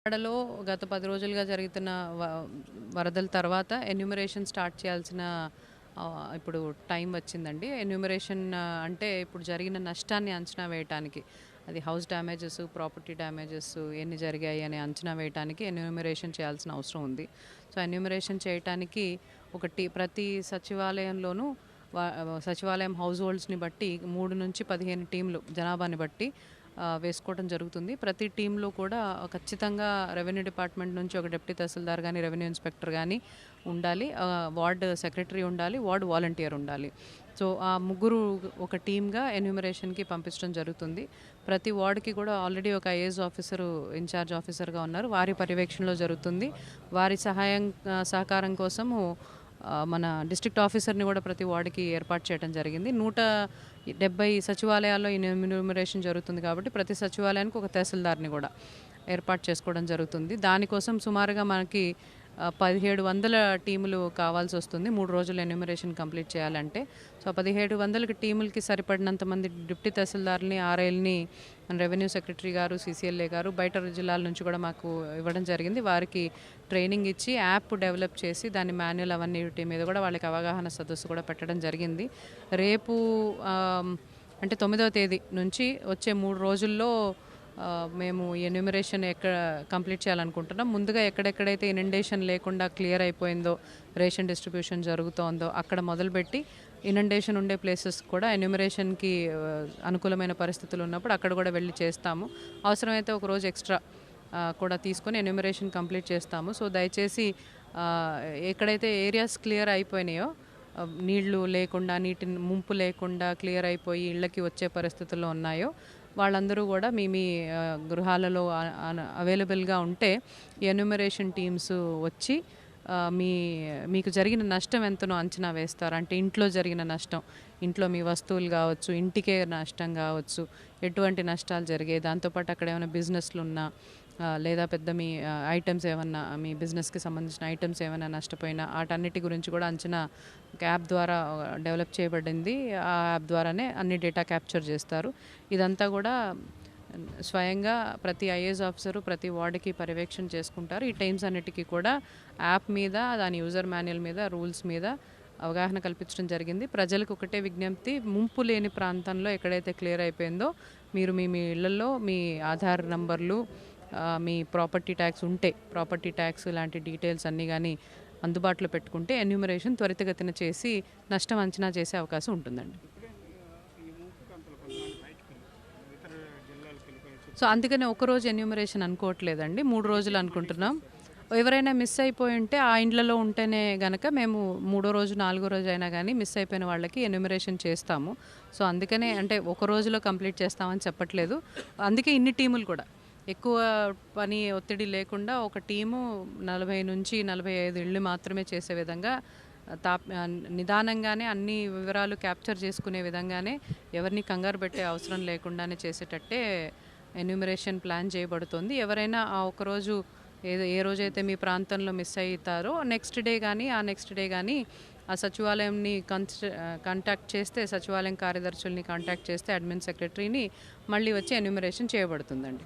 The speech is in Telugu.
వాడలో గత 10 రోజులుగా జరుగుతున్న వరదల తర్వాత ఎన్యూమరేషన్ స్టార్ట్ చేయాల్సిన ఇప్పుడు టైం వచ్చిందండి. ఎన్యూమరేషన్ అంటే ఇప్పుడు జరిగిన నష్టాన్ని అంచనా వేయటానికి, అది హౌస్ డ్యామేజెస్, ప్రాపర్టీ డ్యామేజెస్ ఎన్ని జరిగాయి అని అంచనా వేయటానికి ఎన్యూమరేషన్ చేయాల్సిన అవసరం ఉంది. సో ఎన్యూమరేషన్ చేయటానికి ప్రతి సచివాలయంలోనూ సచివాలయం హౌస్ హోల్డ్స్ని బట్టి 3 నుంచి 15 టీంలు జనాభాని బట్టి వేసుకోవడం జరుగుతుంది. ప్రతి టీంలో కూడా ఖచ్చితంగా రెవెన్యూ డిపార్ట్మెంట్ నుంచి ఒక డిప్యూటీ తహసీల్దార్ కానీ, రెవెన్యూ ఇన్స్పెక్టర్ కానీ ఉండాలి. వార్డ్ సెక్రటరీ ఉండాలి, వార్డ్ వాలంటీర్ ఉండాలి. సో ఆ ముగ్గురు ఒక టీమ్గా ఎన్యూమరేషన్కి పంపించడం జరుగుతుంది. ప్రతి వార్డుకి కూడా ఆల్రెడీ ఒక ఐఏఎస్ ఆఫీసరు ఇన్ఛార్జ్ ఆఫీసర్గా ఉన్నారు. వారి పర్యవేక్షణలో జరుగుతుంది. వారి సహకారం కోసము మన డిస్ట్రిక్ట్ ఆఫీసర్ని కూడా ప్రతి వార్డుకి ఏర్పాటు చేయడం జరిగింది. 170 సచివాలయాల్లో ఈ ఎన్యూమరేషన్ జరుగుతుంది కాబట్టి ప్రతి సచివాలయానికి ఒక తహసీల్దార్ని కూడా ఏర్పాటు చేసుకోవడం జరుగుతుంది. దానికోసం సుమారుగా మనకి 1700 టీములు కావాల్సి వస్తుంది 3 రోజులు ఎన్యూమరేషన్ కంప్లీట్ చేయాలంటే. సో 1700 టీములకి సరిపడినంత మంది డిప్యూటీ తహసీల్దార్ని, ఆర్ఐల్ని మన రెవెన్యూ సెక్రటరీ గారు, సీసీఎల్ఏ గారు బయట జిల్లాల నుంచి కూడా మాకు ఇవ్వడం జరిగింది. వారికి ట్రైనింగ్ ఇచ్చి యాప్ డెవలప్ చేసి దాని మాన్యువల్ అవన్నీ మీద కూడా వాళ్ళకి అవగాహన సదస్సు కూడా పెట్టడం జరిగింది. రేపు అంటే 9వ తేదీ నుంచి వచ్చే 3 రోజుల్లో మేము ఎన్యూమరేషన్ కంప్లీట్ చేయాలనుకుంటున్నాం. ముందుగా ఎక్కడెక్కడైతే ఇనండేషన్ లేకుండా క్లియర్ అయిపోయిందో, రేషన్ డిస్ట్రిబ్యూషన్ జరుగుతోందో అక్కడ మొదలుపెట్టి ఇనండేషన్ ఉండే ప్లేసెస్ కూడా ఎన్యూమరేషన్కి అనుకూలమైన పరిస్థితులు ఉన్నప్పుడు అక్కడ కూడా వెళ్ళి చేస్తాము. అవసరమైతే ఒక రోజు ఎక్స్ట్రా కూడా తీసుకొని ఎన్యూమరేషన్ కంప్లీట్ చేస్తాము. సో దయచేసి ఎక్కడైతే ఏరియాస్ క్లియర్ అయిపోయినాయో, నీళ్లు లేకుండా, నీటి ముంపు లేకుండా క్లియర్ అయిపోయి ఇళ్ళకి వచ్చే పరిస్థితుల్లో ఉన్నాయో వాళ్ళందరూ కూడా మీ గృహాలలో అవైలబుల్గా ఉంటే ఎన్యూమరేషన్ టీమ్స్ వచ్చి మీకు జరిగిన నష్టం ఎంతనో అంచనా వేస్తారు. అంటే ఇంట్లో జరిగిన నష్టం, ఇంట్లో మీ వస్తువులు కావచ్చు, ఇంటికే నష్టం కావచ్చు, ఎటువంటి నష్టాలు జరిగాయి, దాంతోపాటు అక్కడ ఏమైనా బిజినెస్లు ఉన్నా లేదా పెద్ద మీ ఐటమ్స్ ఏమన్నా, మీ బిజినెస్కి సంబంధించిన ఐటమ్స్ ఏమైనా నష్టపోయినా వాటన్నిటి గురించి కూడా అంచనా యాప్ ద్వారా డెవలప్ చేయబడింది. ఆ యాప్ ద్వారానే అన్ని డేటా క్యాప్చర్ చేస్తారు. ఇదంతా కూడా స్వయంగా ప్రతి ఐఏఎస్ ఆఫీసరు ప్రతి వార్డుకి పర్యవేక్షణ చేసుకుంటారు. ఈ టైమ్స్ అన్నిటికీ కూడా యాప్ మీద, దాని యూజర్ మాన్యువల్ మీద, రూల్స్ మీద అవగాహన కల్పించడం జరిగింది. ప్రజలకు ఒకటే విజ్ఞప్తి, ముంపు లేని ప్రాంతంలో ఎక్కడైతే క్లియర్ అయిపోయిందో మీరు మీ ఇళ్లలో మీ ఆధార్ నంబర్లు, మీ ప్రాపర్టీ ట్యాక్స్ ఉంటే ప్రాపర్టీ ట్యాక్స్ లాంటి డీటెయిల్స్ అన్నీ కానీ అందుబాటులో పెట్టుకుంటే ఎన్యూమరేషన్ త్వరితగతిన చేసి నష్టం అంచనా చేసే అవకాశం ఉంటుందండి. సో అందుకనే ఒకరోజు ఎన్యూమరేషన్ అనుకోవట్లేదండి, 3 రోజులు అనుకుంటున్నాం. ఎవరైనా మిస్ అయిపోయి ఉంటే ఆ ఇండ్లలో ఉంటేనే గనక మేము 3వ రోజు 4వ రోజు అయినా కానీ మిస్ అయిపోయిన వాళ్ళకి ఎన్యూమరేషన్ చేస్తాము. సో అందుకనే అంటే ఒక రోజులో కంప్లీట్ చేస్తామని చెప్పట్లేదు. అందుకే ఇన్ని టీములు కూడా ఎక్కువ పని ఒత్తిడి లేకుండా ఒక టీము 40 నుంచి 45 ఇళ్ళు మాత్రమే చేసే విధంగా నిదానంగానే అన్ని వివరాలు క్యాప్చర్ చేసుకునే విధంగానే, ఎవరిని కంగారు పెట్టే అవసరం లేకుండానే చేసేటట్టే ఎన్యూమరేషన్ ప్లాన్ చేయబడుతుంది. ఎవరైనా ఆ ఒకరోజు ఏ రోజైతే మీ ప్రాంతంలో మిస్ అవుతారో నెక్స్ట్ డే కానీ ఆ సచివాలయంని కాంటాక్ట్ చేస్తే, సచివాలయం కార్యదర్శుల్ని కాంటాక్ట్ చేస్తే అడ్మిన్ సెక్రటరీని మళ్ళీ వచ్చి ఎన్యూమరేషన్ చేయబడుతుందండి.